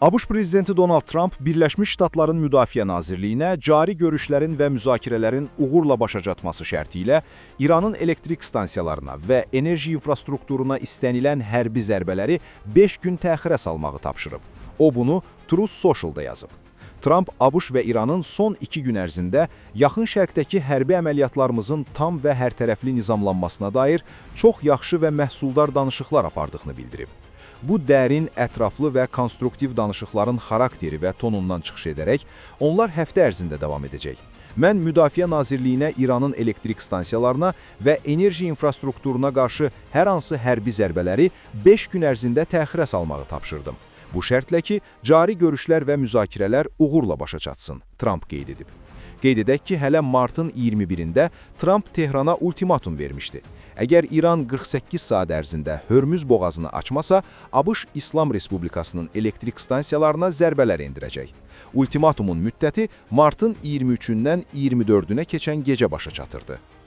ABŞ prezidenti Donald Trump Birləşmiş Ştatların Müdafiə Nazirliyinə cari görüşlərin və müzakirələrin uğurla başa çatması şərti ilə İranın elektrik stansiyalarına və enerji infrastrukturuna istənilən hərbi zərbələri 5 gün təxirə salmağı tapşırıb. O bunu Truth Social-da yazıb. Trump, ABŞ və İranın son 2 gün ərzində yaxın şərqdəki hərbi əməliyyatlarımızın tam və hərtərəfli nizamlanmasına dair çox yaxşı və məhsuldar danışıqlar apardığını bildirib. Bu dərin, ətraflı və konstruktiv danışıqların xarakteri və tonundan çıxış edərək, onlar həftə ərzində davam edəcək. Mən Müdafiə Nazirliyinə İranın elektrik stansiyalarına və enerji infrastrukturuna qarşı hər hansı hərbi zərbələri 5 gün ərzində təxirə salmağı tapşırdım. Bu şərtlə ki, cari görüşlər və müzakirələr uğurla başa çatsın, Trump qeyd edib. Qeyd edək ki, hələ martın 21-də Trump Tehrana ultimatum vermişdi. Əgər İran 48 saat ərzində Hörmüz boğazını açmasa, ABŞ İslam Respublikasının elektrik stansiyalarına zərbələr endirəcək. Ultimatumun müddəti martın 23-dən 24-ünə keçən gecə başa çatırdı.